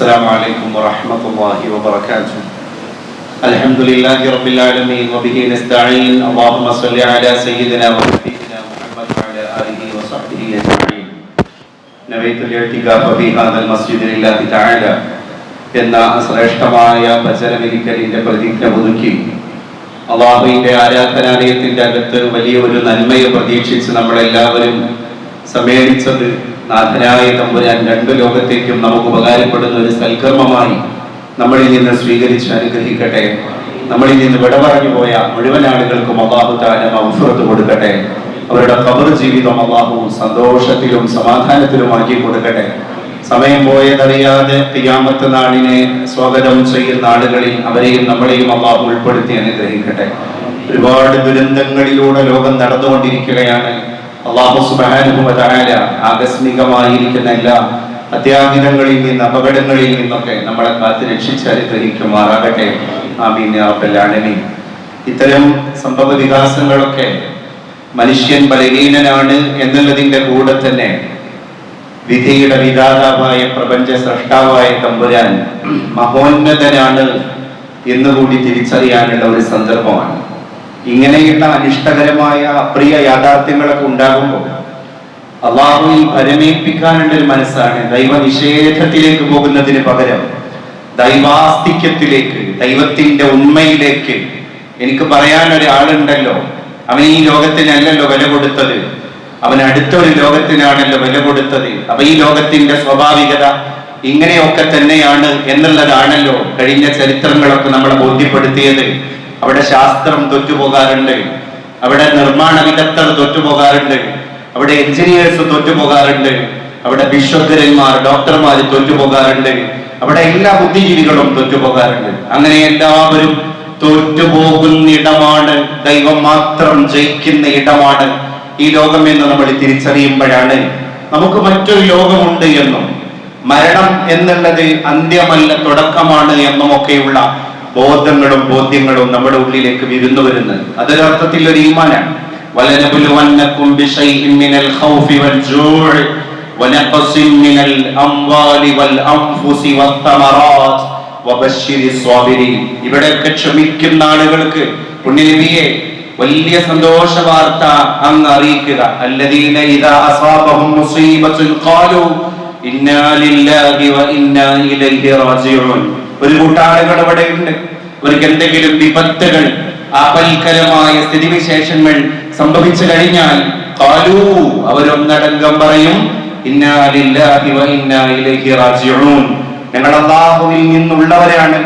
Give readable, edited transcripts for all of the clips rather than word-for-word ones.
السلام عليكم ورحمة الله وبركاته. الحمد لله رب العالمين وبه نستعين. اللهم صل على سيدنا ونبينا محمد وعلى آله وصحبه أجمعين. نويت الاعتكاف في هذا المسجد لله تعالى എന്ന ശ്രേഷ്ഠമായ വചനമൊരിക്കലിന്റെ പ്രതിജ്ഞ പുതുക്കി അള്ളാഹുവിന്റെ ആരാധനാലയത്തിന്റെ അകത്ത് വലിയ ഒരു നന്മയെ പ്രതീക്ഷിച്ച് നമ്മളെല്ലാവരും സമ്മേളിച്ചത് നാഥനായ തമ്പുരാൻ രണ്ടു ലോകത്തേക്കും നമുക്ക് ഉപകാരപ്പെടുന്ന ഒരു സൽക്കർമ്മമായി നമ്മളിൽ നിന്ന് സ്വീകരിച്ച് അനുഗ്രഹിക്കട്ടെ. നമ്മളിൽ നിന്ന് വിട പറഞ്ഞു പോയ മുഴുവൻ ആളുകൾക്കും അല്ലാഹു തആല മഗ്ഫിറത്ത് കൊടുക്കട്ടെ. അവരുടെ ഖബർ ജീവിതം അല്ലാഹു സന്തോഷത്തിലും സമാധാനത്തിലുമാക്കി കൊടുക്കട്ടെ. സമയം പോയതറിയാതെ ഖിയാമത്ത് നാളിനെ സ്വാഗതം ചെയ്യുന്ന ആളുകളിൽ അവരെയും നമ്മളെയും അല്ലാഹു ഉൾപ്പെടുത്തി അനുഗ്രഹിക്കട്ടെ. ഒരുപാട് ദുരന്തങ്ങളിലൂടെ ലോകം നടന്നുകൊണ്ടിരിക്കുകയാണ്. അല്ലാഹു സുബ്ഹാനഹു വ തആല ആകസ്മികമായിരിക്കുന്ന എല്ലാ അത്യാഹിതങ്ങളിൽ നിന്ന് അപകടങ്ങളിൽ നിന്നൊക്കെ നമ്മളെ കാത്ത് രക്ഷിച്ച് അനുഗ്രഹിക്കുമാറാകട്ടെ. ആമീൻ യാ റബ്ബൽ ആലമീൻ. ഇത്തരം സംഭവ വികാസങ്ങളൊക്കെ മനുഷ്യൻ ബലഹീനനാണ് എന്നുള്ളതിന്റെ കൂടെ തന്നെ വിധിയുടെ വിധാതാവായ പ്രപഞ്ച സൃഷ്ടാവായ തമ്പുരാൻ മഹോന്നതനാണ് എന്നുകൂടി തിരിച്ചറിയാനുള്ള ഒരു സന്ദർഭമാണ്. ഇങ്ങനെയുള്ള അനിഷ്ടകരമായ അപ്രിയ യാഥാർത്ഥ്യങ്ങളൊക്കെ ഉണ്ടാകുമ്പോൾ അള്ളാഹുവിൽ പരമേൽപ്പിക്കാനുള്ള ഒരു മനസ്സാണ്. ദൈവനിഷേധത്തിലേക്ക് പോകുന്നതിന് പകരം ദൈവാസ്തിക്യത്തിലേക്ക്, ദൈവത്തിന്റെ ഉണ്മയിലേക്ക്. എനിക്ക് പറയാൻ ഒരാളുണ്ടല്ലോ, അവൻ ഈ ലോകത്തിനല്ലല്ലോ വില കൊടുത്തത്, അവൻ അടുത്തൊരു ലോകത്തിനാണല്ലോ വില കൊടുത്തത്. അപ്പൊ ഈ ലോകത്തിന്റെ സ്വാഭാവികത ഇങ്ങനെയൊക്കെ തന്നെയാണ് എന്നുള്ളതാണല്ലോ കഴിഞ്ഞ ചരിത്രങ്ങളൊക്കെ നമ്മളെ ബോധ്യപ്പെടുത്തിയത്. അവിടെ ശാസ്ത്രം തോറ്റുപോകാറുണ്ട്, അവിടെ നിർമ്മാണ വിദഗ്ധർ തോറ്റുപോകാറുണ്ട്, അവിടെ എഞ്ചിനീയേഴ്സ് തോറ്റുപോകാറുണ്ട്, അവിടെ വിശ്വഗ്രന്മാർ ഡോക്ടർമാർ തോറ്റുപോകാറുണ്ട്, അവിടെ എല്ലാ ബുദ്ധിജീവികളും തോറ്റുപോകാറുണ്ട്. അങ്ങനെ എല്ലാവരും തോറ്റുപോകുന്ന ഇടമാണ്, ദൈവം മാത്രം ജയിക്കുന്ന ഇടമാണ് ഈ ലോകം എന്ന് നമ്മൾ തിരിച്ചറിയുമ്പോഴാണ് നമുക്ക് മറ്റൊരു ലോകമുണ്ട് എന്നും മരണം എന്നുള്ളത് അന്ത്യമല്ല തുടക്കമാണ് എന്നുമൊക്കെയുള്ള ബോധ്യങ്ങളും നമ്മുടെ ഉള്ളിലേക്ക് വിരുന്നു വരുന്നത്. അതൊരർത്ഥത്തിൽ ഒരു ഈമാനാണ്. വലനബുലുവന്നകും ബിശൈഇൻ മിനൽ ഖൗഫി വൽ ജൂഇ വനഖസിൻ മിനൽ അംവാലി വൽ അൻഫുസി വത്തമറാത്ത് വബശ്ശിരിസ് സ്വാബിരീൻ. ഇവിടെയൊക്കെ ക്ഷമിക്കുന്ന ആളുകൾക്ക് പുണ്യനബിയെ വലിയ സന്തോഷ വാർത്ത അങ്ങ് അറിയിക്കുക. അല്ലദീന ഇദാ അസാബഹും മുസീബത്തുൻ ഖാലു ഇന്നാ ലില്ലാഹി വ ഇന്നാ ഇലൈഹി റാജിഊൻ. ഒരു കൂട്ടാളുകൾ അവിടെ ഉണ്ട്, അവർക്ക് എന്തെങ്കിലും വിപത്തുകൾ, ആപൽക്കരമായ സ്ഥിതിവിശേഷങ്ങൾ സംഭവിച്ചു കഴിഞ്ഞാൽ ഖാലൂ, അവരൊന്നടങ്കം പറയും ഇന്നാ ലില്ലാഹി വ ഇന്നാ ഇലൈഹി റാജിഊൻ. ഞങ്ങൾ അല്ലാഹുവിൽ നിന്നുള്ളവരാണ്,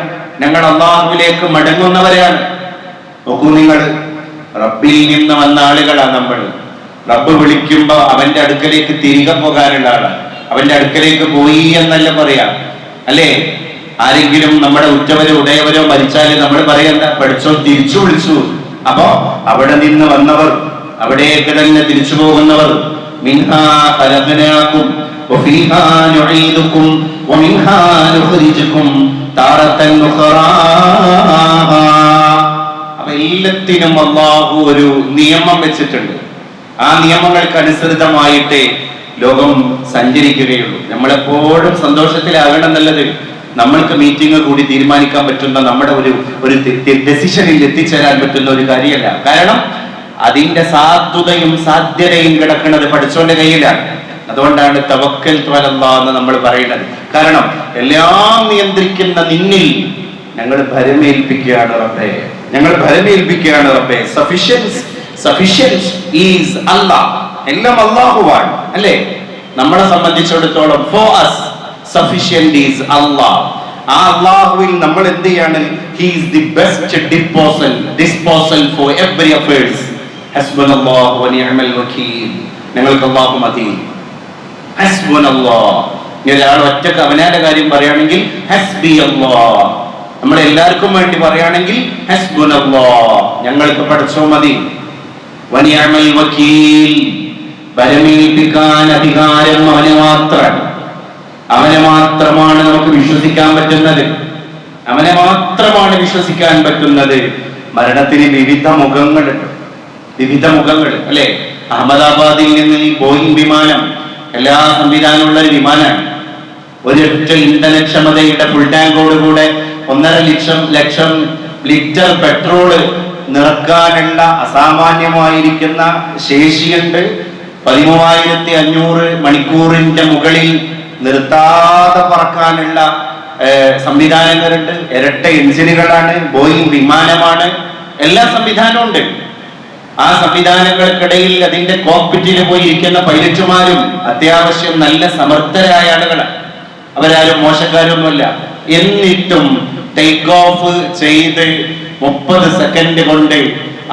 ഞങ്ങൾ അല്ലാഹുവിലേക്ക് മടങ്ങുന്നവരാണ്. നോക്കൂ നിങ്ങൾ, റബ്ബിൽ നിന്ന് വന്ന ആളുകളാണ് നമ്മൾ. റബ്ബ് വിളിക്കുമ്പോ അവന്റെ അടുക്കലേക്ക് തിരികെ പോകാനുള്ള ആളാണ്. അവന്റെ അടുക്കലേക്ക് പോയി എന്നല്ല പറയാം, അല്ലേ? ആരെങ്കിലും നമ്മുടെ ഉറ്റവരോ ഉടയവരോ മരിച്ചാല് നമ്മൾ പറയണ്ട, പഠിച്ചോ തിരിച്ചു വിളിച്ചു. അപ്പോ അവിടെ നിന്ന് വന്നവർ അവിടേക്ക് തന്നെ തിരിച്ചു പോകുന്നവർ. മിൻഹാ ഖലഖനാകും വഫീഹാ നുഈദുകും വമിൻഹാ നുഖ്രിജുകും താറത്തൻ ഉഖറാ. എല്ലാത്തിനും അല്ലാഹു ഒരു നിയമം വെച്ചിട്ടുണ്ട്. ആ നിയമങ്ങൾക്ക് അനുസൃതമായിട്ടേ ലോകം സഞ്ചരിക്കുകയുള്ളൂ. നമ്മളെപ്പോഴും സന്തോഷത്തിലാകണം എന്നുള്ളത് നമ്മൾക്ക് മീറ്റിംഗ് കൂടി തീരുമാനിക്കാൻ പറ്റുന്ന നമ്മുടെ ഒരു ഡെസിഷനിൽ എത്തിച്ചേരാൻ പറ്റുന്ന ഒരു കാര്യമല്ല. കാരണം അതിന്റെ സാധുതയും സാധ്യതയും കിടക്കുന്നത് പഠിച്ചോന്റെ കയ്യിലാണ്. അതുകൊണ്ടാണ് തവക്കൽതു അലല്ലാഹ് എന്ന് നമ്മൾ പറയുന്നത്. കാരണം എല്ലാം നിയന്ത്രിക്കുന്ന നിന്നിൽ ഞങ്ങൾ ഭരമേൽപ്പിക്കുകയാണ് റബ്ബേ, ഞങ്ങൾ ഭരമേൽപ്പിക്കുകയാണ് റബ്ബേ. സഫിഷ്യൻസ് ഈസ് അല്ലാഹ്. എല്ലാം അല്ലാഹുവാണ്, അല്ലേ? നമ്മളെ സംബന്ധിച്ചിടത്തോളം four us sufficient is Allah. ആ അല്ലാഹുവിൽ നമ്മൾ എന്ത് ചെയ്യാണ്? He is the best disposal for every affairs. ഹസ്ബുനല്ലാഹു വ നിഅമൽ വകീൽ. ഞങ്ങൾക്ക് അല്ലാഹു മതി. ഹസ്ബുനല്ലാഹ്. ഒരാൾ ഒറ്റക്ക് അവനാന്റെ കാര്യം പറയുകയാണെങ്കിൽ ഹസ്ബി അല്ലാഹ്. നമ്മളെല്ലാവർക്കും വേണ്ടി പറയുകയാണെങ്കിൽ ഹസ്ബുനല്ലാഹ്, ഞങ്ങൾക്ക് പഠിച്ചോ മതി. വ നിഅമൽ വകീൽ. ഭരമേൽപ്പിക്കാൻ അധികാരം അവന് മാത്രമാണ്. അവനെ മാത്രമാണ് നമുക്ക് വിശ്വസിക്കാൻ പറ്റുന്നത്. അവനെ മാത്രമാണ് വിശ്വസിക്കാൻ പറ്റുന്നത്. മരണത്തിന് വിവിധ മുഖങ്ങളുണ്ട്, അല്ലെ? അഹമ്മദാബാദിൽ നിന്ന് ഈ ബോയിങ് വിമാനം എല്ലാ സംവിധാനമുള്ള ഒരു വിമാനമാണ്. ഒരൊറ്റ ഇന്ധനക്ഷമതയുടെ ഫുൾ ടാങ്കോടുകൂടെ 1.5 ലക്ഷം ലിറ്റർ പെട്രോള് നിറക്കാനുള്ള അസാമാന്യമായിരിക്കുന്ന ശേഷിയുണ്ട്. 13,500 മണിക്കൂറിന്റെ മുകളിൽ നിർത്താതെ പറക്കാനുള്ള സംവിധാനങ്ങളുണ്ട്. ഇരട്ട എഞ്ചിനുകളാണ്, ബോയിങ് വിമാനമാണ്, എല്ലാ സംവിധാനവും ഉണ്ട്. ആ സംവിധാനങ്ങൾക്കിടയിൽ അതിന്റെ കോക്പിറ്റിൽ പോയി ഇരിക്കുന്ന പൈലറ്റുമാരും അത്യാവശ്യം നല്ല സമർത്ഥരായ ആളുകളാണ്. അവരാരും മോശക്കാരൊന്നുമല്ല. എന്നിട്ടും ടേക്ക് ഓഫ് ചെയ്ത് 30 സെക്കൻഡ് കൊണ്ട്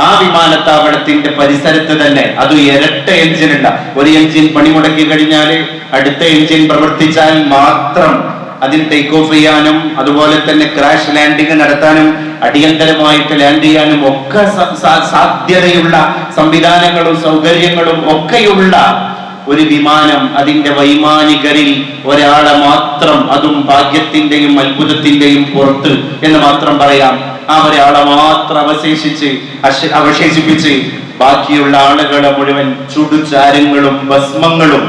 ആ വിമാനത്താവളത്തിന്റെ പരിസരത്ത് തന്നെ, അത് ഇരട്ട എഞ്ചിനുള്ള, ഒരു എഞ്ചിൻ പണിമുടക്കി കഴിഞ്ഞാൽ അടുത്ത എഞ്ചിൻ പ്രവർത്തിച്ചാൽ മാത്രം അതിൽ ടേക്ക് ഓഫ് ചെയ്യാനും അതുപോലെ തന്നെ ക്രാഷ് ലാൻഡിങ് നടത്താനും അടിയന്തരമായിട്ട് ലാൻഡ് ചെയ്യാനും ഒക്കെ സാധ്യതയുള്ള സംവിധാനങ്ങളും സൗകര്യങ്ങളും ഒക്കെയുള്ള ഒരു വിമാനം, അതിന്റെ വൈമാനികരിൽ ഒരാളെ മാത്രം, അതും ഭാഗ്യത്തിന്റെയും അത്ഭുതത്തിന്റെയും പുറത്ത് എന്ന് മാത്രം പറയാം, ആ ഒരാളെ മാത്രം അവശേഷിപ്പിച്ച് ബാക്കിയുള്ള ആളുകളെ മുഴുവൻ ചുടുചാരങ്ങളും ഭസ്മങ്ങളും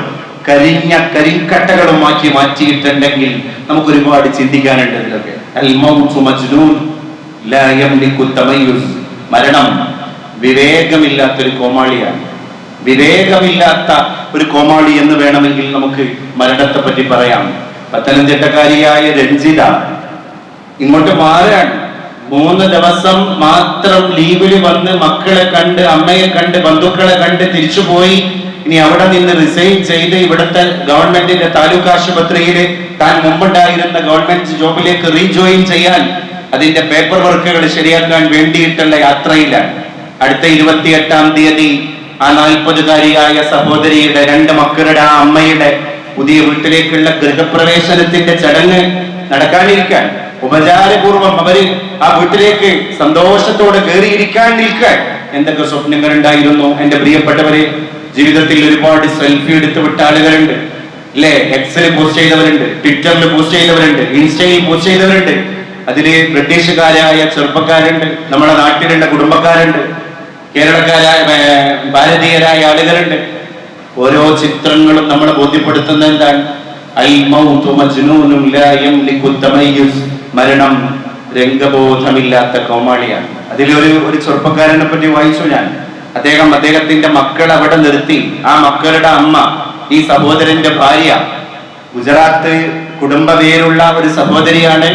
കരിഞ്ഞ കരിങ്കട്ടകളുമാക്കി മാറ്റിയിട്ടുണ്ടെങ്കിൽ നമുക്ക് ഒരുപാട് ചിന്തിക്കാനുണ്ട്. ഇതിലൊക്കെ മരണം വിവേകമില്ലാത്തൊരു കോമാളിയാണ്. വിവേകമില്ലാത്ത ഒരു കോമാളി എന്ന് വേണമെങ്കിൽ നമുക്ക് മരണത്തെ പറ്റി പറയാം. പത്തനംതിട്ടക്കാരിയായ രഞ്ജിത ഇങ്ങോട്ട് മാറാൻ 3 ദിവസം മാത്രം ലീവില് വന്ന് മക്കളെ കണ്ട്, അമ്മയെ കണ്ട്, ബന്ധുക്കളെ കണ്ട് തിരിച്ചുപോയി. ഇനി അവിടെ നിന്ന് റിസൈൻ ചെയ്ത് ഇവിടുത്തെ ഗവൺമെന്റിന്റെ താലൂക്ക് ആശുപത്രിയിൽ താൻ മുമ്പുണ്ടായിരുന്ന ഗവൺമെന്റ് ജോബിലേക്ക് റീജോയിൻ ചെയ്യാൻ, അതിന്റെ പേപ്പർ വർക്കുകൾ ശരിയാക്കാൻ വേണ്ടിയിട്ടുള്ള യാത്രയിലാണ്. അടുത്ത 28-ാം തീയതി ആ 40-കാരിയായ സഹോദരിയുടെ 2 മക്കളുടെ ആ അമ്മയുടെ പുതിയ വീട്ടിലേക്കുള്ള ഗൃഹപ്രവേശനത്തിന്റെ ചടങ്ങ് നടക്കാനിരിക്കാൻ, ഉപചാരപൂർവം അവര് ആ വീട്ടിലേക്ക് സന്തോഷത്തോടെ കയറിയിരിക്കാൻ നിൽക്കാൻ എന്തൊക്കെ സ്വപ്നങ്ങൾ ഉണ്ടായിരുന്നു. എന്റെ പ്രിയപ്പെട്ടവരെ, ജീവിതത്തിൽ ഒരുപാട് സെൽഫി എടുത്ത് വിട്ട ആളുകളുണ്ട് അല്ലെ. എക്സിൽ പോസ്റ്റ് ചെയ്തവരുണ്ട്, ട്വിറ്ററിൽ പോസ്റ്റ് ചെയ്തവരുണ്ട്, ഇൻസ്റ്റയിൽ പോസ്റ്റ് ചെയ്തവരുണ്ട്. അതില് ബ്രിട്ടീഷുകാരായ ചെറുപ്പക്കാരുണ്ട്, നമ്മുടെ നാട്ടിലുള്ള കുടുംബക്കാരുണ്ട്, കേരളക്കാരായ ഭാരതീയരായ ആളുകളുണ്ട്. ഓരോ ചിത്രങ്ങളും നമ്മളെ ബോധ്യപ്പെടുത്തുന്ന എന്താണ്? മരണം രംഗബോധമില്ലാത്ത കോമാളിയാണ്. അതിലൊരു ചെറുപ്പക്കാരനെ പറ്റി വായിച്ചു ഞാൻ. അദ്ദേഹത്തിന്റെ മക്കൾ അവിടെ നിർത്തി. ആ മക്കളുടെ അമ്മ ഈ സഹോദരന്റെ ഭാര്യ, ഗുജറാത്ത് കുടുംബ പേരുള്ള ഒരു സഹോദരിയാണ്.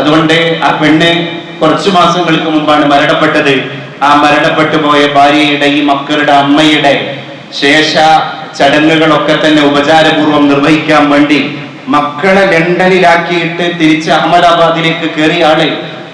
അതുകൊണ്ട് ആ പെണ്ണ് കുറച്ചു മാസങ്ങൾക്ക് മുമ്പാണ് മരണപ്പെട്ടത്. ആ മരണപ്പെട്ടു പോയ ഭാര്യയുടെ ഈ മക്കളുടെ അമ്മയുടെ ശേഷ ചടങ്ങുകളൊക്കെ തന്നെ ഉപചാരപൂർവ്വം നിർവഹിക്കാൻ വേണ്ടി മക്കളെ ലണ്ടനിലാക്കിയിട്ട് തിരിച്ച് അഹമ്മദാബാദിലേക്ക് കയറിയ ആള്.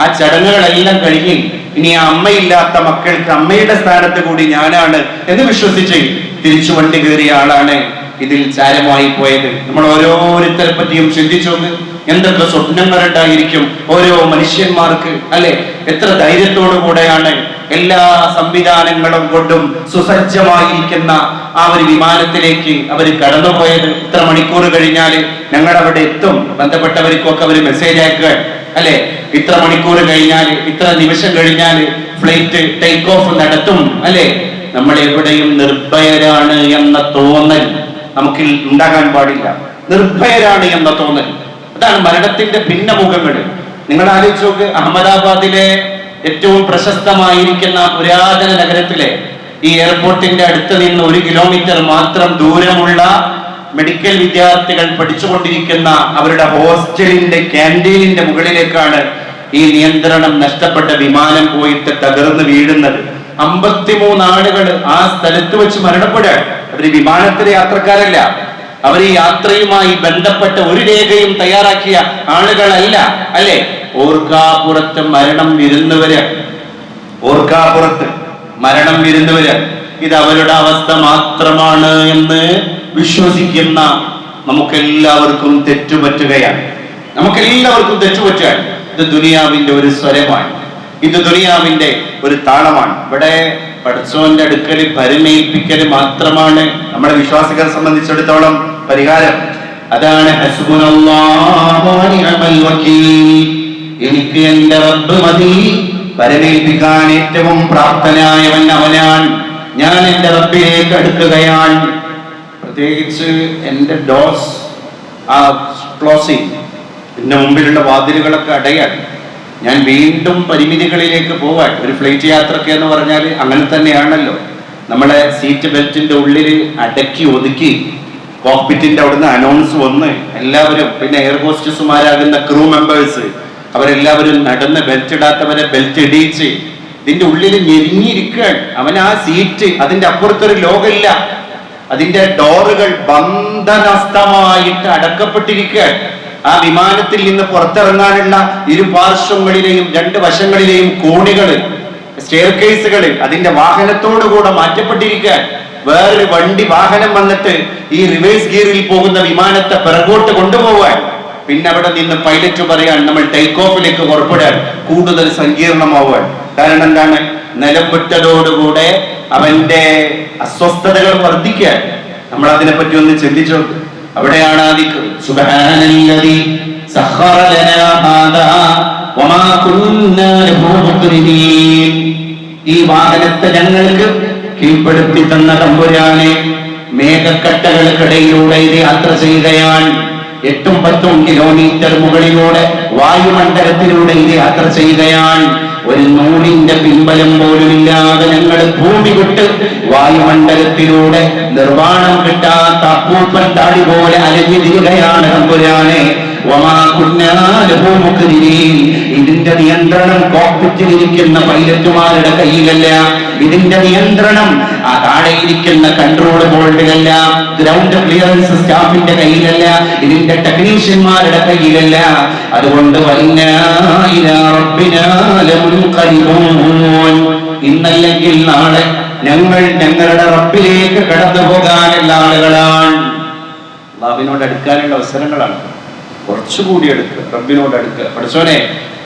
ആ ചടങ്ങുകളെല്ലാം കഴിഞ്ഞ് ഇനി ആ അമ്മയില്ലാത്ത മക്കൾക്ക് അമ്മയുടെ സ്ഥാനത്ത് കൂടി ഞാനാണ് എന്ന് വിശ്വസിച്ച് തിരിച്ചു വണ്ടി കയറിയ ആളാണ് ഇതിൽ ചാരമായി പോയത്. നമ്മൾ ഓരോരുത്തരെ പറ്റിയും ചിന്തിച്ചു നോക്ക്. എന്തൊക്കെ സ്വപ്നങ്ങളുണ്ടായിരിക്കും ഓരോ മനുഷ്യന്മാർക്ക് അല്ലെ. എത്ര ധൈര്യത്തോടു കൂടെയാണ് എല്ലാ സംവിധാനങ്ങളും കൊണ്ടും സുസജ്ജമായിരിക്കുന്ന ആ ഒരു വിമാനത്തിലേക്ക് അവർ കടന്നുപോയത്. ഇത്ര മണിക്കൂർ കഴിഞ്ഞാൽ ഞങ്ങൾ അവിടെ എത്തും. ബന്ധപ്പെട്ടവർക്കൊക്കെ അവർ മെസ്സേജ് അയക്കുക അല്ലെ. ഇത്ര മണിക്കൂർ കഴിഞ്ഞാൽ, ഇത്ര നിമിഷം കഴിഞ്ഞാൽ ഫ്ലൈറ്റ് ടേക്ക് ഓഫ് നടത്തും അല്ലെ. നമ്മൾ എവിടെയും നിർഭയരാണ് എന്ന തോന്നൽ നമുക്ക് ഉണ്ടാകാൻ പാടില്ല. നിർഭയരാണ് എന്ന തോന്നൽ, അതാണ് മരണത്തിന്റെ ഭിന്നമുഖങ്ങൾ. നിങ്ങൾ ആലോചിച്ച് നോക്ക്. അഹമ്മദാബാദിലെ ഏറ്റവും പ്രശസ്തമായിരിക്കുന്ന പുരാതന നഗരത്തിലെ ഈ എയർപോർട്ടിന്റെ അടുത്ത് നിന്ന് 1 കിലോമീറ്റർ മാത്രം ദൂരമുള്ള മെഡിക്കൽ വിദ്യാർത്ഥികൾ പഠിച്ചുകൊണ്ടിരിക്കുന്ന അവരുടെ ഹോസ്റ്റലിന്റെ ക്യാൻറ്റീനിന്റെ മുകളിലേക്കാണ് ഈ നിയന്ത്രണം നഷ്ടപ്പെട്ട വിമാനം പോയിട്ട് തകർന്ന് വീഴുന്നത്. 53 ആളുകൾ ആ സ്ഥലത്ത് വെച്ച് മരണപ്പെടുക. അവര് വിമാനത്തിലെ യാത്രക്കാരല്ല. അവർ ഈ യാത്രയുമായി ബന്ധപ്പെട്ട ഒരു രേഖയും തയ്യാറാക്കിയ ആളുകളല്ല അല്ലെ. ഓർക്കാപ്പുറത്ത് മരണം വിരുന്നവര്, ഓർക്കാപ്പുറത്ത് മരണം വിരുന്നവര്. ഇത് അവരുടെ അവസ്ഥ മാത്രമാണ് എന്ന് വിശ്വസിക്കുന്ന നമുക്കെല്ലാവർക്കും തെറ്റുപറ്റുകയാണ്. നമുക്കെല്ലാവർക്കും തെറ്റുപറ്റുകയാണ്. ഇത് ദുനിയാവിന്റെ ഒരു സ്വരമാണ്, ഇത് ദുനിയാവിന്റെ ഒരു താളമാണ്. ഇവിടെ പടച്ചോന്റെ അടുക്കൽ പരിമേൽപ്പിക്കൽ മാത്രമാണ് നമ്മുടെ വിശ്വാസികളെ സംബന്ധിച്ചിടത്തോളം പരിഹാരം. അതാണ് ഹസ്ബുനല്ലാഹു വനിഅമൽ വകീൽ. എനിക്ക് എന്റെ റബ്ബ് മതി, പരിമേൽപ്പിക്കാൻ ഏറ്റവും പ്രാപ്തനായവൻ അവനാണ്. ഞാൻ എന്റെ റബ്ബിലേക്ക് അടുക്കുകയാണ്. പ്രത്യേകിച്ച് എന്റെ ഡോസ്, ആ ക്ലോസിങ്, പിന്നെ മുമ്പിലുള്ള വാതിലുകളൊക്കെ അടയാൻ, ഞാൻ വീണ്ടും പരിമിതികളിലേക്ക് പോവാൻ. ഒരു ഫ്ലൈറ്റ് യാത്രയ്ക്ക് എന്ന് പറഞ്ഞാൽ അങ്ങനെ തന്നെയാണല്ലോ. നമ്മളെ സീറ്റ് ബെൽറ്റിന്റെ ഉള്ളിൽ അടക്കി ഒതുക്കി, കോക്പിറ്റിന്റെ അവിടുന്ന് അനൗൺസ് വന്ന് എല്ലാവരും, പിന്നെ എയർ ഹോസ്റ്റസുമാരാകുന്ന ക്രൂ മെമ്പേഴ്സ്, അവരെല്ലാവരും നടന്ന് ബെൽറ്റ് ഇടാത്തവരെ ബെൽറ്റ് ഇടിയിച്ച് ഇതിന്റെ ഉള്ളിൽ ഞെരിഞ്ഞിരിക്കുകയാണ്. അവൻ ആ സീറ്റ്, അതിന്റെ അപ്പുറത്തൊരു ലോകമില്ല, അതിന്റെ ഡോറുകൾ ബന്ധനസ്ഥമായിട്ട് അടക്കപ്പെട്ടിരിക്കുകയാണ്. ആ വിമാനത്തിൽ നിന്ന് പുറത്തിറങ്ങാനുള്ള ഇരുപാർശ്വങ്ങളിലെയും രണ്ട് വശങ്ങളിലെയും കോണികള്, സ്റ്റെയർകേസുകള് അതിന്റെ വാഹനത്തോടുകൂടെ മാറ്റപ്പെട്ടിരിക്കാൻ. വേറൊരു വണ്ടി വാഹനം വന്നിട്ട് ഈ റിവേഴ്സ് ഗിയറിൽ പോകുന്ന വിമാനത്തെ പിറകോട്ട് കൊണ്ടുപോവാൻ. പിന്നെ അവിടെ നിന്ന് പൈലറ്റ് പറയാൻ നമ്മൾ ടേക്ക് ഓഫിലേക്ക് പുറപ്പെടാൻ, കൂടുതൽ സങ്കീർണമാവാൻ. കാരണം എന്താണ്? നിലം വിട്ടതോടുകൂടെ അവന്റെ അസ്വസ്ഥതകൾ വർദ്ധിക്കാൻ. നമ്മൾ അതിനെ പറ്റി ഒന്ന് ചിന്തിച്ചു. അവിടെയാണ് സുബ്ഹാനല്ലദീ സഖറ ലനാ ഹാദാ വമാ കുന്നാ ലഹു മുഖ്രിനീൻ. ഈ വാഹനത്തെ ഞങ്ങൾക്ക് കീഴ്പ്പെടുത്തി തന്ന തമ്പുരാനെ, മേഘക്കട്ടകൾക്കിടയിലൂടെ ഇത് യാത്ര ചെയ്യുകയാണ്. 8-10 കിലോമീറ്റർ മുകളിലൂടെ വായുമണ്ഡലത്തിലൂടെ ഇത് യാത്ര ചെയ്യുകയാണ്. ഒരു നൂലിന്റെ പിൻബലം പോലുമില്ലാതെ ഞങ്ങൾ ഭൂമി വിട്ട് വായുമണ്ഡലത്തിലൂടെ നിർവ്വാണം കിട്ടാത്ത അപ്പൂപ്പൻ താടി പോലെ അലഞ്ഞു തിരികയാണ് തമ്പുരാനെ. ഇതിന്റെ നിയന്ത്രണം കോക്പിറ്റിലിരിക്കുന്ന പൈലറ്റുമാരുടെ കയ്യിലല്ല. ഇതിന്റെ നിയന്ത്രണം ആ താഴെയിരിക്കുന്ന കൺട്രോൾ ബോർഡിലല്ല, ഗ്രൗണ്ട് ക്ലിയറൻസ് സ്റ്റാഫിന്റെ കയ്യിലല്ല, ഇതിന്റെ ടെക്നീഷ്യന്മാരുടെ കയ്യിലല്ല. അതുകൊണ്ട് ഇന്നല്ലെങ്കിൽ നാളെ ഞങ്ങൾ ഞങ്ങളുടെ റബ്ബിലേക്ക് കടന്നു പോകാനുള്ള ആളുകളാണ്. അല്ലാഹുവിനോട് അടുക്കാനുള്ള അവസരങ്ങളാണ്. കുറച്ചുകൂടി അടുക്കുക, റബ്ബിനോട് അടുക്കുക. പഠിച്ചോനെ,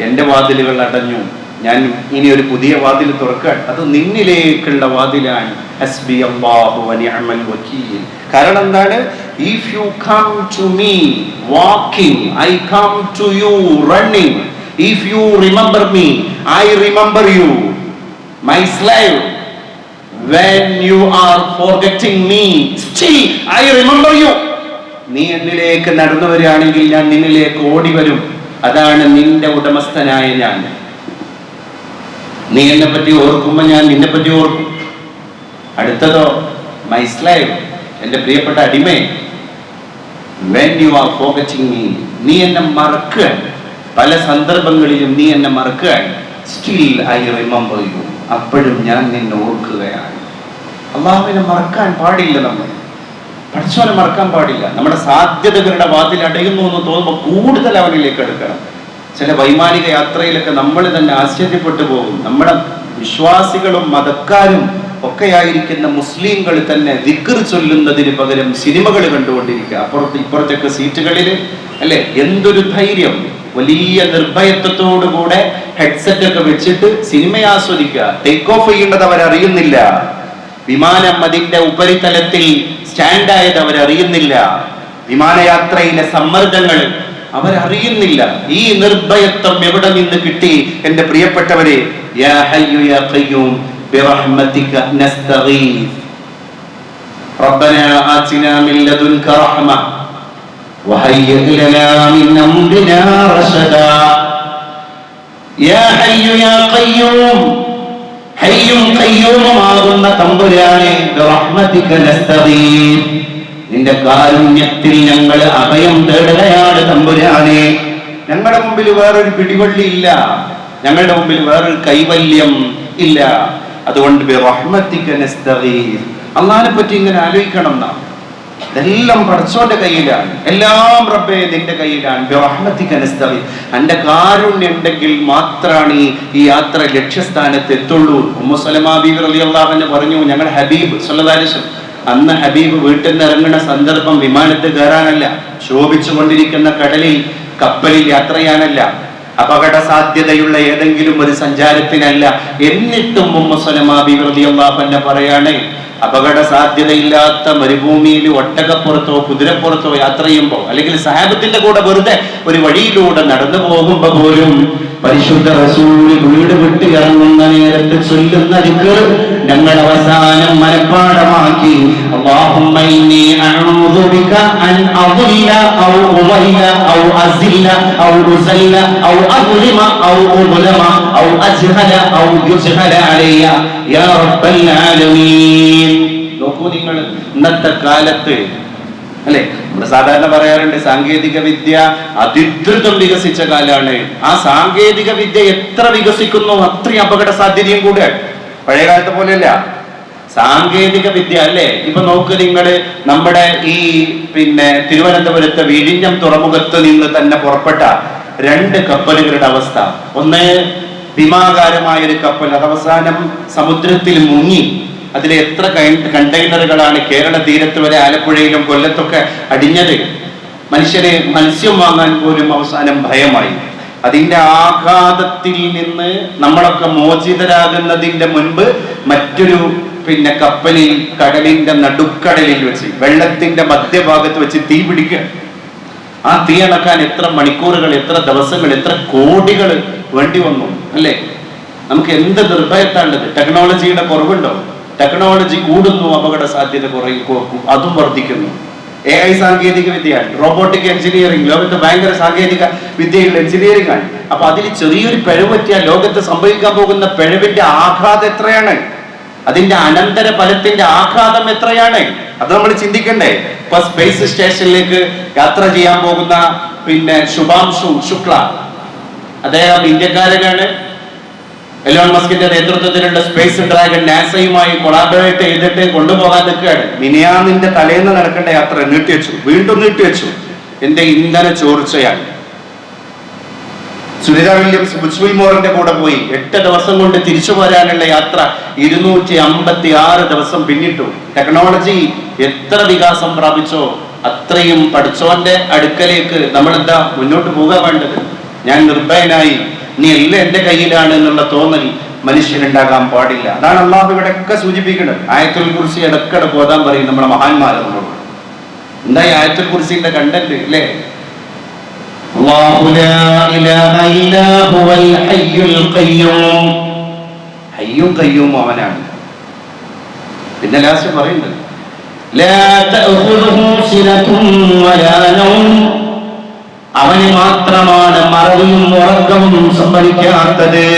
എന്റെ വാതിലുകൾ അടഞ്ഞു, ഞാൻ ഇനി ഒരു പുതിയ വാതിൽ തുറക്കാൻ, അത് നിന്നിലേക്കുള്ള വാതിലാണ്. ഹസ്ബി അല്ലാഹു വ നിഅമൽ വകീൽ. കാരണം എന്താണ്? If you come to me walking, I come to you running. If you remember me, I remember you. My slave, when you are forgetting me, still I remember you. നീ എന്നിലേക്ക് നടന്നു വരികയാണെങ്കിൽ ഞാൻ നിന്നിലേക്ക് ഓടി വരും. അതാണ് നിന്റെ ഉടമസ്ഥനായ ഞാൻ. നീ എന്നെ പറ്റി ഓർക്കുമ്പോ ഞാൻ നിന്നെ പറ്റി ഓർക്കും. അടുത്തതോ മൈ സ്ലേവ്, എന്റെ പ്രിയപ്പെട്ട അടിമേ, when you are forgetting me, നീ എന്നെ മറക്കുക, പല സന്ദർഭങ്ങളിലും നീ എന്നെ മറക്കുക, still I remember you, അപ്പോഴും ഞാൻ നിന്നെ ഓർക്കുകയാണ്. അല്ലാഹുവിനെ മറക്കാൻ പാടില്ല, നമ്മൾ പഠിച്ചവനെ മറക്കാൻ പാടില്ല. നമ്മുടെ സാധ്യതകളുടെ വാതിൽ അടയുന്നു എന്ന് തോന്നുമ്പോൾ കൂടുതൽ അവനിലേക്ക് എടുക്കണം. ചില വൈമാനിക യാത്രയിലൊക്കെ നമ്മൾ തന്നെ ആശ്ചര്യപ്പെട്ടു പോകും. നമ്മുടെ വിശ്വാസികളും മതക്കാരും ഒക്കെയായിരിക്കുന്ന മുസ്ലിങ്ങൾ തന്നെ ദിക്ർ ചൊല്ലുന്നതിന് പകരം സിനിമകൾ കണ്ടുകൊണ്ടിരിക്കുക. അപ്പുറത്ത് ഇപ്പുറത്തൊക്കെ സീറ്റുകളിൽ അല്ലെ, എന്തൊരു ധൈര്യം! വലിയ നിർഭയത്വത്തോടുകൂടെ ഹെഡ്സെറ്റ് ഒക്കെ വെച്ചിട്ട് സിനിമ ആസ്വദിക്കുക. ടേക്ക് ഓഫ് ചെയ്യേണ്ടത് അവരറിയുന്നില്ല. വിമാനം അതിന്റെ ഉപരിതലത്തിൽ സ്റ്റാൻഡായത് അവരറിയുന്നില്ല. വിമാനയാത്രയിലെ സമ്മർദ്ദങ്ങൾ അവരറിയുന്നില്ല. ഈ നിർഭയത്വം എവിടെ നിന്ന് കിട്ടി? എന്റെ പ്രിയപ്പെട്ടവരെ, യാ ഹയ്യു യാ ഖയ്യൂം ബിറഹ്മതിക നസ്തഗീസ് റബ്ബനാ ആതിനാ മിൻ ലദുൻക റഹ്മ വഹയ്യിഅ് ലനാ മിൻ അംരിനാ റശദാ. യാ ഹയ്യു യാ ഖയ്യൂം, ഹയ്യും ഖയ്യൂമുമാകുന്ന തമ്പുരാനെ, ബിറഹ്മതിക നസ്തഗീസ്, നിന്റെ കാരുണ്യത്തിൽ ഞങ്ങൾ അഭയം തേടുകയാണ് തമ്പുരാനെ. ഞങ്ങളുടെ മുമ്പിൽ വേറൊരു പിടിവള്ളി ഇല്ല, ഞങ്ങളുടെ മുമ്പിൽ വേറൊരു കൈവല്യം ഇല്ല. അതുകൊണ്ട് ബിറഹ്മതിക നസ്തഗീസ്, അല്ലാഹുവിനെ പറ്റി ഇങ്ങനെ ആലോചിക്കണം നാം. ഇതെല്ലാം പടച്ചോന്റെ കയ്യിലാണ്, എല്ലാം റബ്ബേ നിന്റെ കയ്യിലാണ്. ബിറഹ്മതിക നസ്തഗീസ്, അന്റെ കാരുണ്യം ഉണ്ടെങ്കിൽ മാത്രമാണ് ഈ യാത്ര ലക്ഷ്യസ്ഥാനത്ത് എത്തുള്ളൂ. ഉമ്മു സലമ ബീവി റളിയല്ലാഹു അൻഹ പറഞ്ഞു, ഞങ്ങൾ ഹബീബ് സല്ലല്ലാഹു അലൈഹി വസല്ലം, അന്ന് ഹബീബ് വീട്ടിൽ നിന്ന് ഇറങ്ങുന്ന സന്ദർഭം വിമാനത്തിൽ കയറാനല്ല, ശോഭിച്ചുകൊണ്ടിരിക്കുന്ന കടലിൽ കപ്പലിൽ യാത്ര ചെയ്യാനല്ല, അപകട സാധ്യതയുള്ള ഏതെങ്കിലും ഒരു സഞ്ചാരത്തിനല്ല. എന്നിട്ടും ഉമ്മു സലമ ബീവി റളിയല്ലാഹു അൻഹ പറയാണ്, അപകട സാധ്യതയില്ലാത്ത മരുഭൂമിയിൽ ഒട്ടകപ്പുറത്തോ കുതിരപ്പുറത്തോ യാത്ര ചെയ്യുമ്പോൾ, അല്ലെങ്കിൽ സഹാബത്തിന്റെ കൂടെ വെറുതെ ഒരു വഴിയിലൂടെ നടന്നു പോകുമ്പോ പോലും പരിശുദ്ധ റസൂൽ വീട് വിട്ട് ഇറങ്ങുന്ന നേരത്ത് ചൊല്ലുന്ന ദിക്ർ, ഞങ്ങൾ അവസാനം മനഃപ്പാഠമാക്കി. اللهم إني أعوذ بك أن أضل أو أضل أو أزل أو أزل أو أظلم أو أظلم أو أجهل أو يجهل علي يا رب العالمين. നോക്കൂ നിങ്ങൾ, ഇന്നത്തെ കാലത്ത് അല്ലെ, നമ്മൾ സാധാരണ പറയാറുണ്ട് സാങ്കേതിക വിദ്യ അതിദ്രുതം വികസിച്ച കാലാണ്. ആ സാങ്കേതിക വിദ്യ എത്ര വികസിക്കുന്നു അത്രയും അപകട സാധ്യതയും കൂടെ. പഴയ കാലത്തെ പോലെയല്ല സാങ്കേതിക വിദ്യ അല്ലേ. ഇപ്പൊ നോക്ക് നിങ്ങള്, നമ്മുടെ ഈ തിരുവനന്തപുരത്ത് വിഴിഞ്ഞം തുറമുഖത്ത് നിന്ന് തന്നെ പുറപ്പെട്ട 2 കപ്പലുകളുടെ അവസ്ഥ. ഒന്ന് ഭീമാകാരമായ ഒരു കപ്പൽ, അത് അവസാനം സമുദ്രത്തിൽ മുങ്ങി. അതിലെ എത്ര കണ്ടെയ്നറുകളാണ് കേരള തീരത്ത് വരെ ആലപ്പുഴയിലും കൊല്ലത്തൊക്കെ അടിഞ്ഞത്. മനുഷ്യരെ മത്സ്യം വാങ്ങാൻ പോലും അവസാനം ഭയമായി. അതിന്റെ ആഘാതത്തിൽ നിന്ന് നമ്മളൊക്കെ മോചിതരാകുന്നതിന്റെ മുൻപ് മറ്റൊരു കപ്പലിൽ കടലിന്റെ നടുക്കടലിൽ വെച്ച്, വെള്ളത്തിന്റെ മധ്യഭാഗത്ത് വെച്ച് തീ പിടിക്കുക. ആ തീ അണക്കാൻ എത്ര മണിക്കൂറുകൾ, എത്ര ദിവസങ്ങൾ, എത്ര കോടികൾ വേണ്ടി വന്നു അല്ലേ. നമുക്ക് എന്ത് നിർഭയത്താണുള്ളത്. ടെക്നോളജിയുടെ കുറവുണ്ടോ? ടെക്നോളജി കൂടുന്നു, അപകട സാധ്യത അതും വർദ്ധിക്കുന്നു. AI സാങ്കേതിക വിദ്യയാണ്, റോബോട്ടിക് എഞ്ചിനീയറിംഗ്, ലോകത്ത് ഭയങ്കര സാങ്കേതിക വിദ്യയുള്ള എഞ്ചിനീയറിംഗ് ആണ്. അപ്പൊ അതിൽ ചെറിയൊരു പിഴവ് പറ്റിയാൽ ലോകത്ത് സംഭവിക്കാൻ പോകുന്ന പിഴവിന്റെ ആഘാതം എത്രയാണ്, അതിന്റെ അനന്തര ഫലത്തിന്റെ ആഘാതം എത്രയാണ്, അത് നമ്മൾ ചിന്തിക്കണ്ടേ. ഇപ്പൊ സ്പേസ് സ്റ്റേഷനിലേക്ക് യാത്ര ചെയ്യാൻ പോകുന്ന ശുഭാംശു ശുക്ല, അദ്ദേഹം ഇന്ത്യക്കാരനാണ്. എലോൺ മസ്കിന്റെ നേതൃത്വത്തിലുള്ള സ്പേസ് ഡ്രാഗൺ നാസയുമായി കൊളാബറേറ്റ് ചെയ്തിട്ട് കൊണ്ടുപോകാൻ നിൽക്കുകയാണ്. മിനിയാന്നിന്റെ തലേന്ന് നടക്കേണ്ട യാത്ര നീട്ടിവെച്ചു, വീണ്ടും നീട്ടിവെച്ചു. എന്റെ ഇന്ധന ചോർച്ചയാണ്. സുനിത വില്യംസ് ബുച്ച്വിൽമോറിന്റെ കൂടെ പോയി 8 ദിവസം കൊണ്ട് തിരിച്ചു പോരാനുള്ള യാത്ര 256 ദിവസം പിന്നിട്ടു. ടെക്നോളജി എത്ര വികാസം പ്രാപിച്ചോ അത്രയും പഠിച്ചോന്റെ അടുക്കലേക്ക് നമ്മൾ എന്താ മുന്നോട്ട് പോകാൻ വേണ്ടത്. ഞാൻ നിർഭയനായി, നീ എല്ലാം എന്റെ കയ്യിലാണ് എന്നുള്ള തോന്നൽ മനുഷ്യനുണ്ടാകാൻ പാടില്ല. അതാണ് അള്ളാഹു ഇവിടെ ഒക്കെ സൂചിപ്പിക്കുന്നത്. ആയത്തുൽ കുർസി ഇടക്കിടെ പോതാൻ പറയും നമ്മളെ മഹാന്മാരെ നമ്മളോട്. എന്താ ഈ ആയത്തുൽ കുർസിന്റെ കണ്ടന്റ് അല്ലേ? അല്ലാഹു ലാ ഇലാഹ ഇല്ലാ ഹുവൽ ഹയ്യുൽ ഖയ്യൂം. ഹയ്യും ഖയ്യൂം അവനാണ്. പിന്നെ ലാസ്റ്റ് പറയുന്നത് ലാ തഅഖുദുഹു സിനതുൻ വലാ നൗം. അവന് മാത്രമാണ് മറവിയും ഉറക്കവും സംഭവിക്കാത്തത്.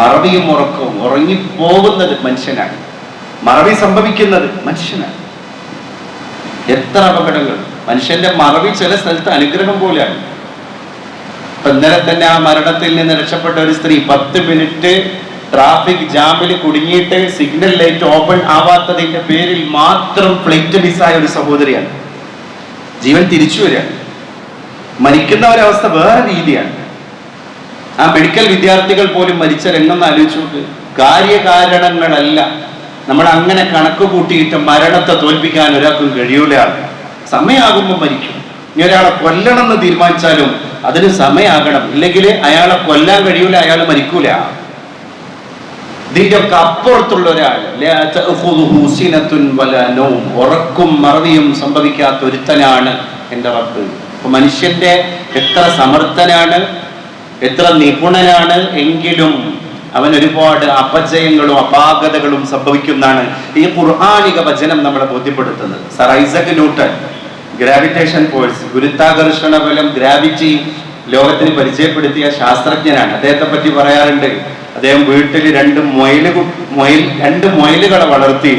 മറവിയും ഉറക്കവും, ഉറങ്ങിപ്പോകുന്നത് മനുഷ്യനാണ്, മറവി സംഭവിക്കുന്നത് മനുഷ്യനാണ്. എത്ര അപകടങ്ങൾ. മനുഷ്യന്റെ മറവി ചില സ്ഥലത്ത് അനുഗ്രഹം പോലെയാണ്. ഇപ്പൊ ഇന്നലെ തന്നെ ആ മരണത്തിൽ നിന്ന് രക്ഷപ്പെട്ട ഒരു സ്ത്രീ 10 മിനിറ്റ് ട്രാഫിക് ജാമിൽ കുടുങ്ങിയിട്ട് സിഗ്നൽ ലൈറ്റ് ഓപ്പൺ ആവാത്തതിന്റെ പേരിൽ മാത്രം ഫ്ലൈറ്റ് മിസ്സായ ഒരു സഹോദരിയാണ്. ജീവൻ തിരിച്ചു വരികയാണ്. മരിക്കുന്ന ഒരവസ്ഥ വേറെ രീതിയാണ്. ആ മെഡിക്കൽ വിദ്യാർത്ഥികൾ പോലും മരിച്ച രംഗം ആലോചിച്ചു നോക്ക്. കാര്യകാരണങ്ങളല്ല, നമ്മൾ അങ്ങനെ കണക്ക് കൂട്ടിയിട്ട് മരണത്തെ തോൽപ്പിക്കാൻ ഒരാൾക്കും കഴിയൂല. സമയമാകുമ്പോൾ മരിക്കും. ഇനി ഒരാളെ കൊല്ലണം എന്ന് തീരുമാനിച്ചാലും അതിന് സമയമാകണം, ഇല്ലെങ്കിൽ അയാളെ കൊല്ലാൻ കഴിയൂല, അയാൾ മരിക്കൂല. ഇതിന്റെ ഒക്കെ അപ്പുറത്തുള്ള ഒരാൾ, ഉറക്കും മറവിയും സംഭവിക്കാത്ത ഒരുത്തനാണ് എന്റെ റബ്ബ്. അപ്പൊ മനുഷ്യന്റെ എത്ര സമർത്ഥനാണ്, എത്ര നിപുണനാണ് എങ്കിലും അവൻ ഒരുപാട് അപജയങ്ങളും അപാകതകളും സംഭവിക്കുന്നതാണ് ഈ ഖുർആനിക വചനം നമ്മളെ ബോധ്യപ്പെടുത്തുന്നത്. Sir Isaac Newton, gravitation force, ഗുരുത്വാകർഷണ ബലം, ഗ്രാവിറ്റി ലോകത്തിന് പരിചയപ്പെടുത്തിയ ശാസ്ത്രജ്ഞനാണ്. അദ്ദേഹത്തെ പറ്റി പറയാറുണ്ട്, അദ്ദേഹം വീട്ടിൽ 2 മുയലുകളെ വളർത്തി.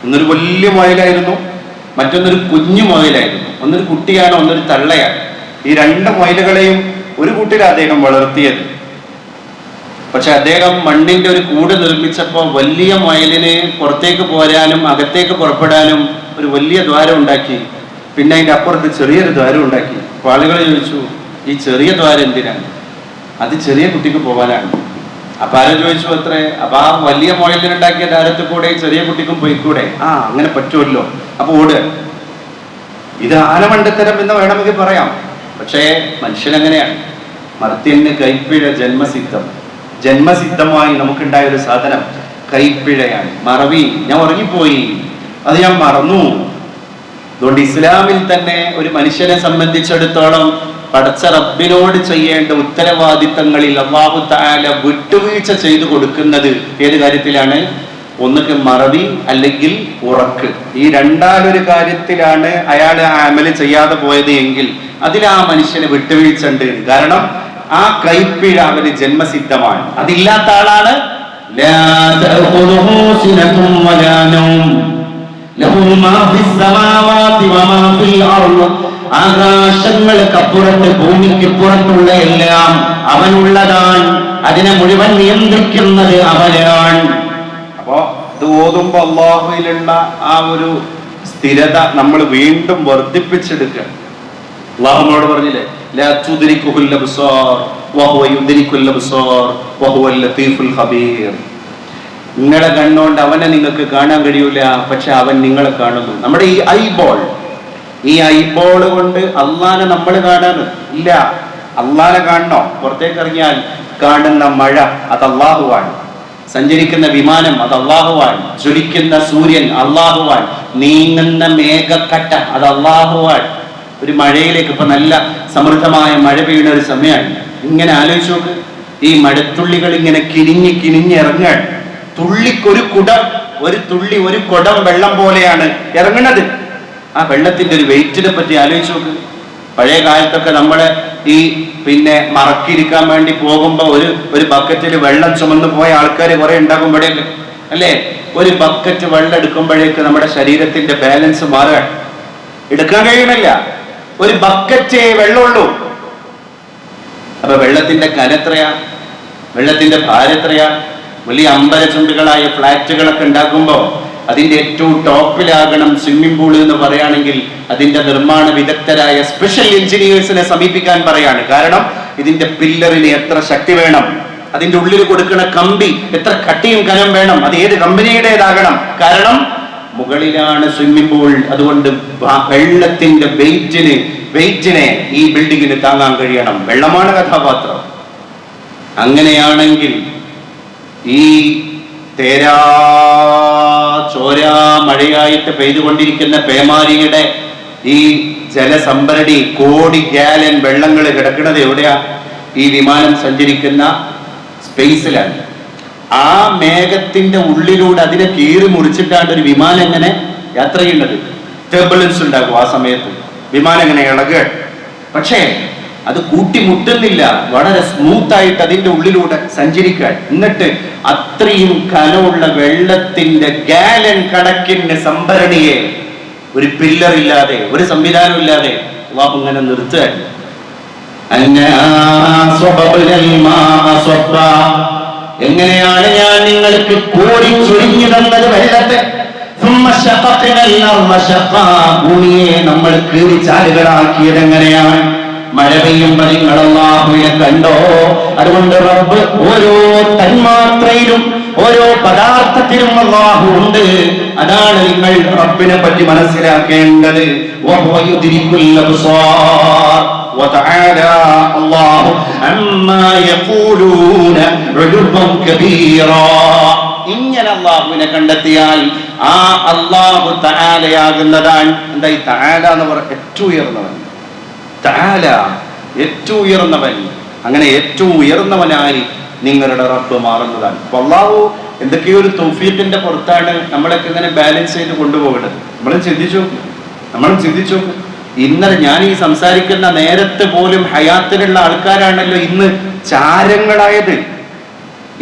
ഒന്നൊരു വലിയ മുയലായിരുന്നു, മറ്റൊന്നൊരു കുഞ്ഞു മുയലായിരുന്നു. ഒന്നൊരു കുട്ടിയാണ്, ഒന്നൊരു തള്ളയാണ്. ഈ 2 മുയലുകളെയും ഒരു കൂട്ടിലാണ് അദ്ദേഹം വളർത്തിയത്. പക്ഷെ അദ്ദേഹം മണ്ണിന്റെ ഒരു കൂട് നിർമ്മിച്ചപ്പോൾ വലിയ മുയലിന് പുറത്തേക്ക് പോരാനും അകത്തേക്ക് പുറപ്പെടാനും ഒരു വലിയ ദ്വാരം ഉണ്ടാക്കി. പിന്നെ അതിന്റെ അപ്പുറത്ത് ചെറിയൊരു ദ്വാരം ഉണ്ടാക്കി. അപ്പോൾ ആളുകൾ ചോദിച്ചു, ഈ ചെറിയ ദ്വാരം എന്തിനാണ്? അത് ചെറിയ കുട്ടിക്ക് പോകാനാണ്. അപ്പൊ ആരോ ചോദിച്ചു അത്രേ, അപ്പൊ ആ വലിയ മുയലിനുണ്ടാക്കിയ ദ്വാരത്തിൽ കൂടെ ചെറിയ കുട്ടിക്കും പോയിക്കൂടെ? അങ്ങനെ പറ്റുമല്ലോ, അപ്പൊ ഓടുക. ഇത് ആനമണ്ടത്തരം എന്ന് വേണമെങ്കിൽ പറയാം. പക്ഷേ മനുഷ്യനങ്ങനെയാണ്. മർത്യന് കൈപ്പിഴ ജന്മസിദ്ധമായി നമുക്കുണ്ടായ ഒരു സാധനം കൈപ്പിഴയാണ്, മറവി. ഞാൻ ഉറങ്ങിപ്പോയി, അത് ഞാൻ മറന്നു. അതുകൊണ്ട് ഇസ്ലാമിൽ തന്നെ ഒരു മനുഷ്യനെ സംബന്ധിച്ചിടത്തോളം പടച്ച റബ്ബിനോട് ചെയ്യേണ്ട ഉത്തരവാദിത്തങ്ങളിൽ അല്ലാഹു തആല വിട്ടുവീഴ്ച ചെയ്തു കൊടുക്കുന്നത് ഏത് കാര്യത്തിലാണ്? ഒന്നുകിൽ മറവി അല്ലെങ്കിൽ ഉറക്ക്. ഈ രണ്ടാലൊരു കാര്യത്തിലാണ് അയാൾ അമല് ചെയ്യാതെ പോയത് എങ്കിൽ അതിൽ ആ മനുഷ്യന് വിട്ടുവീഴ്ച ഉണ്ട്. കാരണം ആ കൈപ്പിഴ അവന് ജന്മസിദ്ധമാണ്. അതില്ലാത്ത ആളാണ് ആകാശങ്ങൾക്കപ്പുറത്ത് ഭൂമിക്ക് പുറത്തുള്ള എല്ലാം അവനുള്ളതാണ്. അതിനെ മുഴുവൻ നിയന്ത്രിക്കുന്നത് അവനാണ്. അപ്പോ ഇത് ഓതുമ്പോ അള്ളാഹുവിലുള്ള ആ ഒരു സ്ഥിരത നമ്മൾ വീണ്ടും വർദ്ധിപ്പിച്ചെടുക്കുക. അള്ളാഹുനോട് പറഞ്ഞില്ലേ, ലാ തുദ്രികുൽ അബ്സാർ വഹുവ യുദ്രികുൽ അബ്സാർ വഹുവൽ ലതീഫുൽ ഖബീർ. നിങ്ങളെ കണ്ണുകൊണ്ട് അവനെ നിങ്ങൾക്ക് കാണാൻ കഴിയൂല, പക്ഷെ അവൻ നിങ്ങളെ കാണുന്നു. നമ്മുടെ ഈ ഐബോൾ കൊണ്ട് അള്ളാനെ നമ്മൾ കാണാൻ ഇല്ല. അള്ളാനെ കാണണോ? പുറത്തേക്ക് ഇറങ്ങിയാൽ കാണുന്ന മഴ അത് അള്ളാഹുവാണ്, സഞ്ചരിക്കുന്ന വിമാനം അത് അള്ളാഹുവാണ്, ജ്വലിക്കുന്ന സൂര്യൻ അള്ളാഹുവാണ്, നീങ്ങുന്ന മേഘക്കട്ട അത് അള്ളാഹുവാണ്. ഒരു മഴയിലേക്ക് ഇപ്പൊ നല്ല സമൃദ്ധമായ മഴ പെയ്യുന്ന ഒരു സമയമാണ്. ഇങ്ങനെ ആലോചിച്ച് നോക്ക്, ഈ മഴത്തുള്ളികൾ ഇങ്ങനെ കിനിഞ്ഞിറങ്ങാൻ. തുള്ളിക്കൊരു കുടം, ഒരു തുള്ളി ഒരു കുടം വെള്ളം പോലെയാണ് ഇറങ്ങുന്നത്. ആ വെള്ളത്തിന്റെ ഒരു വെയിറ്റിനെ പറ്റി ആലോചിച്ച് നോക്ക്. പഴയ കാലത്തൊക്കെ നമ്മള് ഈ മറക്കിരിക്കാൻ വേണ്ടി പോകുമ്പോ ഒരു ബക്കറ്റിൽ വെള്ളം ചുമന്ന് പോയ ആൾക്കാർ കുറെ ഉണ്ടാകുമ്പോഴേക്ക് അല്ലേ, ഒരു ബക്കറ്റ് വെള്ളം എടുക്കുമ്പോഴേക്ക് നമ്മുടെ ശരീരത്തിന്റെ ബാലൻസ് മാറുക, എടുക്കാൻ കഴിയണില്ല. ഒരു ബക്കറ്റേ വെള്ളമുള്ളൂ. അപ്പൊ വെള്ളത്തിന്റെ കനത്രയാ, വെള്ളത്തിന്റെ ഭാരം എത്രയാ? വലിയ അമ്പലചുണ്ടുകളായ ഫ്ലാറ്റുകളൊക്കെ ഉണ്ടാക്കുമ്പോ അതിന്റെ ഏറ്റവും ടോപ്പിലാകണം സ്വിമ്മിംഗ് പൂൾ എന്ന് പറയുകയാണെങ്കിൽ അതിന്റെ നിർമ്മാണ വിദഗ്ധരായ സ്പെഷ്യൽ എഞ്ചിനീയേഴ്സിനെ സമീപിക്കാൻ പറയാണ്. കാരണം ഇതിന്റെ പില്ലറിന് എത്ര ശക്തി വേണം, അതിന്റെ ഉള്ളിൽ കൊടുക്കുന്ന കമ്പി എത്ര കട്ടിയും കനം വേണം, അത് ഏത് കമ്പനിയുടേതാകണം. കാരണം മുകളിലാണ് സ്വിമ്മിംഗ് പൂൾ. അതുകൊണ്ട് വെള്ളത്തിന്റെ വെയിറ്റിനെ ഈ ബിൽഡിങ്ങിന് താങ്ങാൻ കഴിയണം. വെള്ളമാണ് കഥാപാത്രം. അങ്ങനെയാണെങ്കിൽ ഈ ചോരാ മഴയായിട്ട് പെയ്തുകൊണ്ടിരിക്കുന്ന പേമാരിയുടെ ഈ ജലസംഭരണി കോടി ഗാലൻ വെള്ളങ്ങൾ കിടക്കുന്നത് എവിടെയാ? ഈ വിമാനം സഞ്ചരിക്കുന്ന സ്പേസിലാണ്. ആ മേഘത്തിന്റെ ഉള്ളിലൂടെ അതിനെ കീറി മുറിച്ചിട്ടാണ് ഒരു വിമാനം എങ്ങനെ യാത്ര ചെയ്യുന്നത്. ടർബുലൻസ് ഉണ്ടാകും ആ സമയത്ത്, വിമാനം എങ്ങനെ ഇളകുക. പക്ഷേ അത് കൂട്ടിമുട്ടുന്നില്ല, വളരെ സ്മൂത്ത് ആയിട്ട് അതിന്റെ ഉള്ളിലൂടെ സഞ്ചരിക്കാൻ. എന്നിട്ട് അത്രയും കനമുള്ള വെള്ളത്തിന്റെ ഗാലൻ കണക്കിന് സംഭരണിയെ ഒരു പില്ലർ ഇല്ലാതെ, ഒരു സംവിധാനം ഇല്ലാതെ അല്ലാഹു ഇങ്ങനെ നിർത്തുകയാണ്. എങ്ങനെയാണ് ഞാൻ നിങ്ങൾക്ക് കോരി ചൊരിഞ്ഞു തന്നത് വെള്ളത്തെ? ഭൂമിയെ നമ്മൾ കീറിച്ചാലുകളാക്കിയത് എങ്ങനെയാണ്? മഴ പെയ്യുമ്പോൾ നിങ്ങൾ അല്ലാഹുവിനെ കണ്ടോ? അതുകൊണ്ട് റബ്ബ് ഓരോ തന്മാത്രയിലും ഓരോ പദാർത്ഥത്തിലും അല്ലാഹു ഉണ്ട്. അതാണ് നിങ്ങൾ റബ്ബിനെ പറ്റി മനസ്സിലാക്കേണ്ടത്. وتعالى الله عما يقولون علوا كبيرا. ഇങ്ങനെ അല്ലാഹുവിനെ കണ്ടെത്തിയാൽ ആ അല്ലാഹു തആലയാകുന്നതാണ്. എന്താ ഈ തആല എന്ന് പറഞ്ഞാൽ? ഏറ്റവും ഉയർന്നവൻ. തആല ഏറ്റവും ഉയർന്നവൻ. അങ്ങനെ ഏറ്റവും ഉയർന്നവനായി നിങ്ങളുടെ റബ്ബ് മാറുന്നതാണ്. അപ്പൊ അല്ലാഹു എന്തൊക്കെയോ ഒരു തൗഫീഖിന്റെ പുറത്താണ് നമ്മളൊക്കെ ഇങ്ങനെ ബാലൻസ് ചെയ്ത് കൊണ്ടുപോകേണ്ടത്. നമ്മളും ചിന്തിച്ചു. ഇന്നലെ ഞാൻ ഈ സംസാരിക്കുന്ന നേരത്തെ പോലും ഹയാത്തിലുള്ള ആൾക്കാരാണല്ലോ ഇന്ന് ചാരങ്ങളായത്.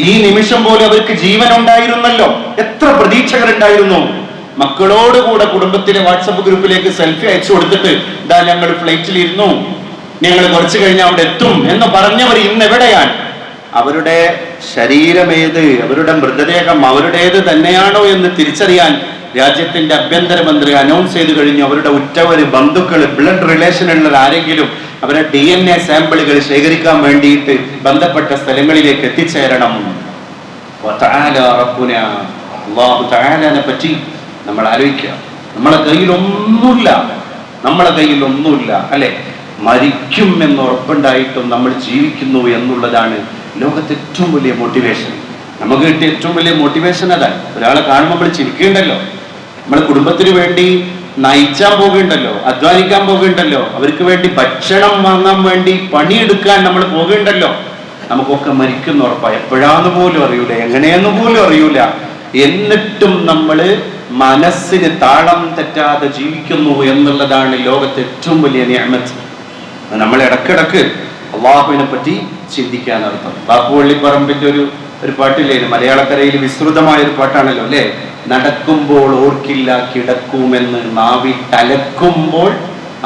ഈ നിമിഷം പോലും അവർക്ക് ജീവൻ ഉണ്ടായിരുന്നല്ലോ. എത്ര പ്രതീക്ഷകളുണ്ടായിരുന്നു. മക്കളോടുകൂടെ കുടുംബത്തിലെ വാട്സപ്പ് ഗ്രൂപ്പിലേക്ക് സെൽഫി അയച്ചു കൊടുത്തിട്ട് ഇതാ ഞങ്ങൾ ഫ്ലൈറ്റിൽ ഇരുന്നു, ഞങ്ങൾ കുറച്ചു കഴിഞ്ഞാൽ അവിടെ എത്തും എന്ന് പറഞ്ഞവർ ഇന്ന് എവിടെയാണ്? അവരുടെ ശരീരമേത്, അവരുടെ മൃതദേഹം അവരുടേത് തന്നെയാണോ എന്ന് തിരിച്ചറിയാൻ രാജ്യത്തിന്റെ ആഭ്യന്തരമന്ത്രി അനൗൺസ് ചെയ്തു കഴിഞ്ഞു. അവരുടെ ഉറ്റവര്, ബന്ധുക്കള്, ബ്ലഡ് റിലേഷൻ ഉള്ള ആരെങ്കിലും അവരെ DNA സാമ്പിളുകൾ ശേഖരിക്കാൻ വേണ്ടിയിട്ട് ബന്ധപ്പെട്ട സ്ഥലങ്ങളിലേക്ക് എത്തിച്ചേരണം. അല്ലാഹു തആലനെ പറ്റി നമ്മൾ ആലോചിക്കുക. നമ്മളെ കയ്യിലൊന്നുമില്ല അല്ലെ? മരിക്കും എന്ന് ഉറപ്പുണ്ടായിട്ടും നമ്മൾ ജീവിക്കുന്നു എന്നുള്ളതാണ് ലോകത്തെ ഏറ്റവും വലിയ മോട്ടിവേഷൻ. നമുക്ക് കിട്ടിയ ഏറ്റവും വലിയ മോട്ടിവേഷൻ അതാണ്. ഒരാളെ കാണുമ്പോൾ നമ്മൾ ചിരിക്കേണ്ടല്ലോ. നമ്മുടെ കുടുംബത്തിന് വേണ്ടി നയിച്ചാൻ പോകുന്നുണ്ടല്ലോ, അധ്വാനിക്കാൻ പോകുന്നുണ്ടല്ലോ, അവർക്ക് വേണ്ടി ഭക്ഷണം വാങ്ങാൻ വേണ്ടി പണിയെടുക്കാൻ നമ്മൾ പോകുന്നുണ്ടല്ലോ. നമുക്കൊക്കെ മരിക്കുന്ന ഉറപ്പാണ്. എപ്പോഴാന്ന് പോലും അറിയൂല, എങ്ങനെയെന്ന് പോലും അറിയൂല. എന്നിട്ടും നമ്മള് മനസ്സിന് താളം തെറ്റാതെ ജീവിക്കുന്നു എന്നുള്ളതാണ് ലോകത്തെ ഏറ്റവും വലിയ നിഅമത്ത്. നമ്മൾ ഇടക്കിടക്ക് അള്ളാഹുവിനെ പറ്റി ചിന്തിക്കാൻ അർത്ഥം. ബാപ്പുവള്ളിപ്പറമ്പിന്റെ ഒരു പാട്ടില്ലേ, മലയാളക്കരയിൽ വിസ്തൃതമായ ഒരു പാട്ടാണല്ലോ അല്ലെ. നടക്കുമ്പോൾ ഓർക്കില്ല കിടക്കുമെന്ന്, നാവിൽ തലക്കുമ്പോൾ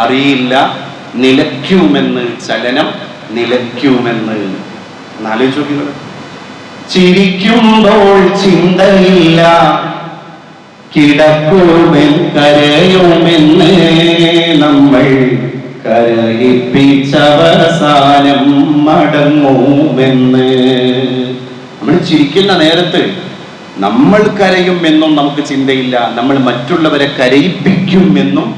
അറിയില്ല നിലയ്ക്കുമെന്ന്, ചലനം നിലയ്ക്കുമെന്ന്. ആലോചിച്ചു. ചിരിക്കുമ്പോൾ ചിന്തയില്ല കിടക്കുമെൻ കരയുമെന്ന്, നമ്മൾ കരയിപ്പിച്ചവസാനം മടങ്ങുമെന്ന്. നമ്മൾ ചിരിക്കുന്ന നേരത്ത് നമ്മൾ കരയുമെന്നും നമുക്ക് ചിന്തയില്ല, നമ്മൾ മറ്റുള്ളവരെ കരയിപ്പിക്കുമെന്നും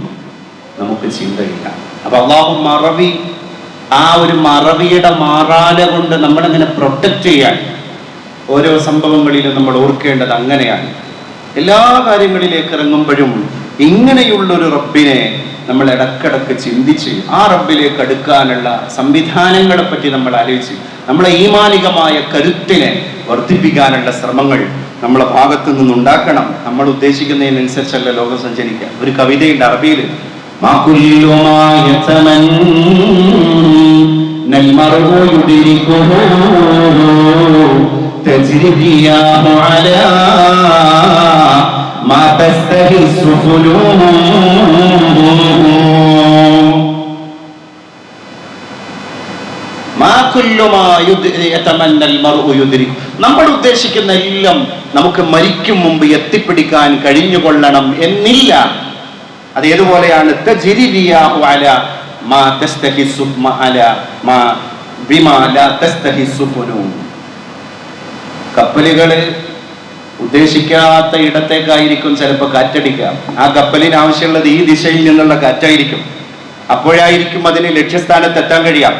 നമുക്ക് ചിന്തയില്ല. അപ്പൊ അള്ളാഹു മറവി, ആ ഒരു മറവിയുടെ മാറാല കൊണ്ട് നമ്മളെങ്ങനെ പ്രൊട്ടക്ട് ചെയ്യാൻ ഓരോ സംഭവങ്ങളിലും നമ്മൾ ഓർക്കേണ്ടത് അങ്ങനെയാണ്. എല്ലാ കാര്യങ്ങളിലേക്ക് ഇറങ്ങുമ്പോഴും ഇങ്ങനെയുള്ളൊരു റബ്ബിനെ നമ്മൾ ഇടക്കിടക്ക് ചിന്തിച്ച് ആ റബ്ബിലേക്ക് അടുക്കാനുള്ള സംവിധാനങ്ങളെ പറ്റി നമ്മൾ ആലോചിച്ച് നമ്മളെ ഈമാനികമായ കരുത്തിനെ വർദ്ധിപ്പിക്കാനുള്ള ശ്രമങ്ങൾ നമ്മളെ ഭാഗത്തു നിന്നുണ്ടാക്കണം. നമ്മൾ ഉദ്ദേശിക്കുന്നതിനനുസരിച്ചല്ല ലോകം സഞ്ചരിക്കുക. ഒരു കവിതയുണ്ട് അറബിയിൽ, നമ്മൾ ഉദ്ദേശിക്കുന്ന എല്ലാം നമുക്ക് മരിക്കും മുമ്പ് എത്തിപ്പിടിക്കാൻ കഴിഞ്ഞുകൊള്ളണം എന്നില്ല. അത് ഏതുപോലെയാണ്, കപ്പലുകള് ഉദ്ദേശിക്കാത്ത ഇടത്തേക്കായിരിക്കും ചിലപ്പോൾ കാറ്റടിക്കുക. ആ കപ്പലിന് ആവശ്യമുള്ളത് ഈ ദിശയിൽ നിന്നുള്ള കാറ്റായിരിക്കും. അപ്പോഴായിരിക്കും അതിന് ലക്ഷ്യസ്ഥാനത്ത് എത്താൻ കഴിയാം.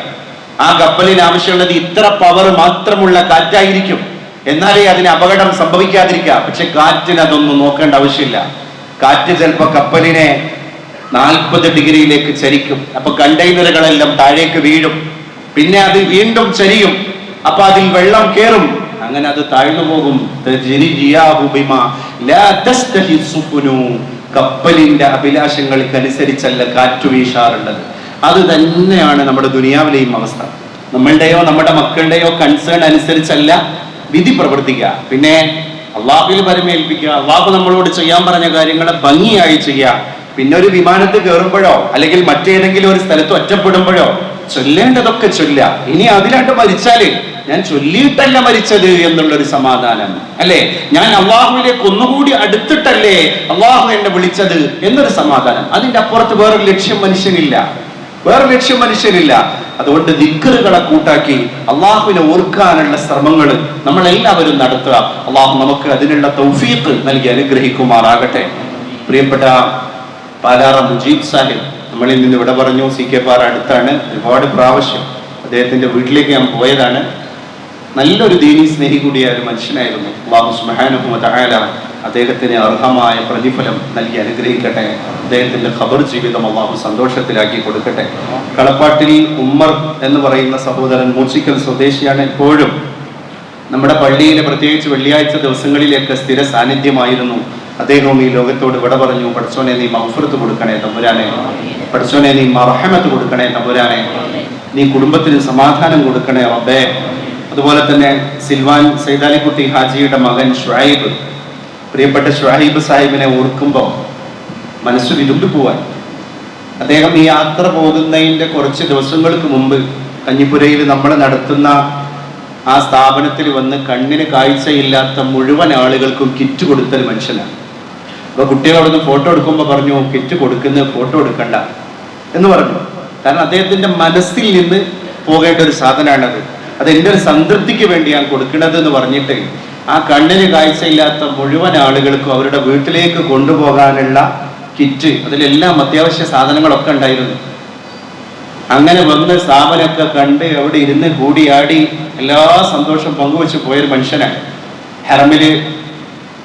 ആ കപ്പലിന് ആവശ്യമുള്ളത് ഇത്ര പവർ മാത്രമുള്ള കാറ്റായിരിക്കും, എന്നാലേ അതിന് അപകടം സംഭവിക്കാതിരിക്കുക. പക്ഷെ കാറ്റിന് അതൊന്നും നോക്കേണ്ട ആവശ്യമില്ല. കാറ്റ് ചിലപ്പോൾ കപ്പലിനെ 40 ഡിഗ്രിയിലേക്ക് ചരിക്കും. അപ്പൊ കണ്ടെയ്നറുകളെല്ലാം താഴേക്ക് വീഴും. പിന്നെ അത് വീണ്ടും ചരിയും. അപ്പൊ അതിൽ വെള്ളം കയറും. അങ്ങനെ അത് താഴ്ന്നു പോകും. കപ്പലിന്റെ അഭിലാഷങ്ങൾക്കനുസരിച്ചല്ല കാറ്റു വീശാറുള്ളത്. അത് തന്നെയാണ് നമ്മുടെ ദുനിയാവിലെയും അവസ്ഥ. നമ്മളുടെയോ നമ്മുടെ മക്കളുടെയോ കൺസേൺ അനുസരിച്ചല്ല വിധി പ്രവർത്തിക്കുക. പിന്നെ അള്ളാഹുവിൽ പരമേൽപ്പിക്കുക. അള്ളാഹു നമ്മളോട് ചെയ്യാൻ പറഞ്ഞ കാര്യങ്ങളെ ഭംഗിയായി ചെയ്യുക. പിന്നെ ഒരു വിമാനത്തിൽ കയറുമ്പോഴോ അല്ലെങ്കിൽ മറ്റേതെങ്കിലും ഒരു സ്ഥലത്ത് ഒറ്റപ്പെടുമ്പോഴോ ചൊല്ലേണ്ടതൊക്കെ ചൊല്ലുക. ഇനി അതിലാണ്ട് മരിച്ചാല് ഞാൻ ചൊല്ലിയിട്ടല്ല മരിച്ചത് എന്നുള്ളൊരു സമാധാനം അല്ലേ, ഞാൻ അള്ളാഹുവിലേക്ക് ഒന്നുകൂടി അടുത്തിട്ടല്ലേ അള്ളാഹു എന്നെ വിളിച്ചത് എന്നൊരു സമാധാനം. അതിന്റെ അപ്പുറത്ത് വേറൊരു ലക്ഷ്യം മനുഷ്യനില്ല. അതുകൊണ്ട് ദിക്റുകളെ കൂട്ടാക്കി അള്ളാഹുവിനെ ഓർക്കാനുള്ള ശ്രമങ്ങൾ നമ്മൾ എല്ലാവരും നടത്തുക. അള്ളാഹു നമുക്ക് അതിനുള്ള തൗഫീഖ് നൽകി അനുഗ്രഹിക്കുമാറാകട്ടെ. പ്രിയപ്പെട്ട പാലാറ മുജീബ് സാഹിബ് നമ്മളിൽ നിന്ന് ഇവിടെ പറഞ്ഞു. CK പാറ അടുത്താണ്. ഒരുപാട് പ്രാവശ്യം അദ്ദേഹത്തിന്റെ വീട്ടിലേക്ക് ഞാൻ പോയതാണ്. നല്ലൊരു ദീനി സ്നേഹി കൂടിയ ഒരു മനുഷ്യനായിരുന്നു. അല്ലാഹു സുബ്ഹാനഹു വ തആല അദ്ദേഹത്തിന് അർഹമായ പ്രതിഫലം നൽകി അനുഗ്രഹിക്കട്ടെ. അദ്ദേഹത്തിന്റെ ഖബർ ജീവിതം അള്ളാഹു സന്തോഷത്തിലാക്കി കൊടുക്കട്ടെ. കളപ്പാട്ടിൽ ഉമ്മർ എന്ന് പറയുന്ന സഹോദരൻ മൂച്ചിക്കൽ സ്വദേശിയാണ്. എപ്പോഴും നമ്മുടെ പള്ളിയിലെ പ്രത്യേകിച്ച് വെള്ളിയാഴ്ച ദിവസങ്ങളിലേക്ക് സ്ഥിര സാന്നിധ്യമായിരുന്നു. അദ്ദേഹവും ഈ ലോകത്തോട് വിട പറഞ്ഞു. പടച്ചോനെ നീ മഗ്ഫിറത്ത് കൊടുക്കണേ തമ്പുരാനെ, പടച്ചോനെ നീ മർഹമത്ത് കൊടുക്കണേ തമ്പുരാനെ, നീ കുടുംബത്തിന് സമാധാനം കൊടുക്കണേ റബ്ബേ. അതുപോലെ തന്നെ സിൽവാൻ സൈദാലിക്കുട്ടി ഹാജിയുടെ മകൻ ഷുഐബ്, പ്രിയപ്പെട്ട ഷുഐബ് സാഹിബിനെ ഓർക്കുമ്പോൾ മനസ്സ് വിരുമ്പി പോവാൻ. അദ്ദേഹം ഈ യാത്ര പോകുന്നതിൻ്റെ കുറച്ച് ദിവസങ്ങൾക്ക് മുമ്പ് കഞ്ഞിപ്പുരയിൽ നമ്മൾ നടത്തുന്ന ആ സ്ഥാപനത്തിൽ വന്ന് കണ്ണിന് കാഴ്ചയില്ലാത്ത മുഴുവൻ ആളുകൾക്കും കിറ്റ് കൊടുത്തൊരു മനുഷ്യനാണ്. അപ്പോൾ കുട്ടികളോടൊന്ന് ഫോട്ടോ എടുക്കുമ്പോൾ പറഞ്ഞു, കിറ്റ് കൊടുക്കുന്ന ഫോട്ടോ എടുക്കണ്ട എന്ന് പറഞ്ഞു. കാരണം അദ്ദേഹത്തിന്റെ മനസ്സിൽ നിന്ന് പോകേണ്ട ഒരു സാധനമാണത്. അത് എൻ്റെ ഒരു സംതൃപ്തിക്ക് വേണ്ടിയാണ് കൊടുക്കുന്നത് എന്ന് പറഞ്ഞിട്ട് ആ കണ്ണിന് കാഴ്ചയില്ലാത്ത മുഴുവൻ ആളുകൾക്കും അവരുടെ വീട്ടിലേക്ക് കൊണ്ടുപോകാനുള്ള കിറ്റ്, അതിലെല്ലാം അത്യാവശ്യ സാധനങ്ങളൊക്കെ ഉണ്ടായിരുന്നു. അങ്ങനെ വന്ന് സ്ഥാപനമൊക്കെ കണ്ട് അവിടെ ഇരുന്ന് കൂടിയാടി എല്ലാ സന്തോഷം പങ്കുവെച്ച് പോയൊരു മനുഷ്യനാണ്. ഹറമില്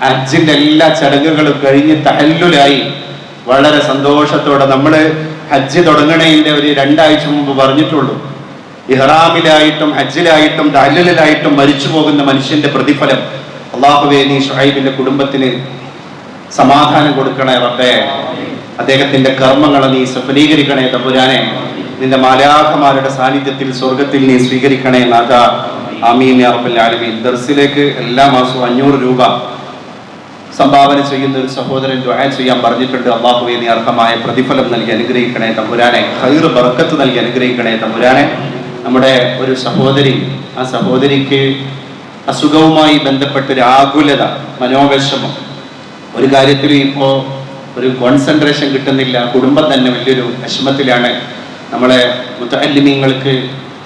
ഹജ്ജിന്റെ എല്ലാ ചടങ്ങുകളും കഴിഞ്ഞ് തഹല്ലുലായി വളരെ സന്തോഷത്തോടെ നമ്മൾ ഹജ്ജ് തുടങ്ങണതിൻ്റെ ഒരു 2 ആഴ്ച മുമ്പ് പറഞ്ഞിട്ടുള്ളൂ, ഇഹ്റാമിലായിട്ടും ഹജ്ജിലായിട്ടും തഹല്ലുലിലായിട്ടും മരിച്ചു പോകുന്ന മനുഷ്യന്റെ പ്രതിഫലം അല്ലാഹുവേ നീ ശുഐബിന്റെ കുടുംബത്തിന് സമാധാനം കൊടുക്കണേ റബ്ബേ, അദ്ദേഹത്തിന്റെ കർമ്മങ്ങളെ നീ സഫലീകരിക്കണേ തമ്പുരാനെ, നിന്റെ മാലാഖമാരുടെ സാന്നിധ്യത്തിൽ സ്വർഗത്തിൽ നീ സ്വീകരിക്കണേ നാഥ. ആമീൻ യാ റബ്ബൽ ആലമീൻ. ദർസിലേക്ക് എല്ലാ മാസവും 500 രൂപ സംഭാവന ചെയ്യുന്ന ഒരു സഹോദരൻ ദുആ ചെയ്യാൻ പറഞ്ഞിട്ടുണ്ട്. അല്ലാഹുവേ നീ അർഹമായ പ്രതിഫലം നൽകി അനുഗ്രഹിക്കണേ തമ്പുരാനെ, ഖൈർ ബറക്കത്ത് നൽകി അനുഗ്രഹിക്കണേ തമ്പുരാനെ. നമ്മുടെ ഒരു സഹോദരി, ആ സഹോദരിക്ക് അസുഖവുമായി ബന്ധപ്പെട്ടൊരു ആകുലത, മനോവിഷമം, ഒരു കാര്യത്തിൽ ഇപ്പോൾ ഒരു കോൺസെൻട്രേഷൻ കിട്ടുന്നില്ല, കുടുംബം തന്നെ വലിയൊരു വിഷമത്തിലാണ്. നമ്മളെ മുതഅല്ലിമീങ്ങൾക്ക്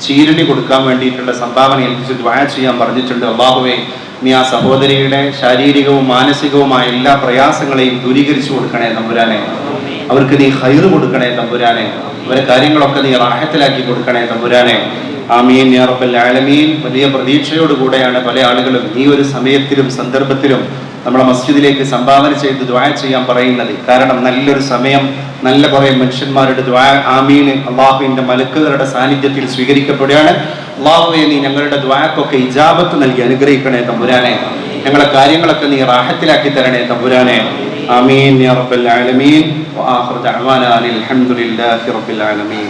ചീരണി കൊടുക്കാൻ വേണ്ടിയിട്ടുള്ള സംഭാവന ഏൽപ്പിച്ച് ദുആ ചെയ്യാൻ പറഞ്ഞിട്ടുണ്ട്. അല്ലാഹുവേ നീ ആ സഹോദരിയുടെ ശാരീരികവും മാനസികവുമായ എല്ലാ പ്രയാസങ്ങളെയും ദൂരീകരിച്ചു കൊടുക്കണേ തമ്പുരാനെ, അവർക്ക് നീ ഖൈർ കൊടുക്കണേ തമ്പുരാനെ, അവരെ കാര്യങ്ങളൊക്കെ നീ റാഹത്തിലാക്കി കൊടുക്കണേ തമ്പുരാനെ. ആമീൻ യാ റബ്ബൽ ആലമീൻ. വലിയ പ്രതീക്ഷയോടുകൂടെയാണ് പല ആളുകളും ഈ ഒരു സമയത്തിലും സന്ദർഭത്തിലും നമ്മളെ മസ്ജിദിലേക്ക് സംഭാവന ചെയ്ത് ദുആ ചെയ്യാൻ പറയുന്നത്. കാരണം നല്ലൊരു സമയം, നല്ല കുറേ മനുഷ്യന്മാരുടെ ദുആ ആമീൻ അള്ളാഹുവിന്റെ മലക്കുകളുടെ സാന്നിധ്യത്തിൽ സ്വീകരിക്കപ്പെടുകയാണ്. അള്ളാഹുവേ നീ ഞങ്ങളുടെ ദുആക്കൊക്കെ ഇജാബത്ത് നൽകി അനുഗ്രഹിക്കണേ തമ്പുരാനെ, ഞങ്ങളെ കാര്യങ്ങളൊക്കെ നീ റാഹത്തിലാക്കി തരണേ തമ്പുരാനെ. ആമീൻ യാ റബ്ബൽ ആലമീൻ. വആഖിറു ദഅവാനാ അൽഹംദുലില്ലാഹി റബ്ബിൽ ആലമീൻ.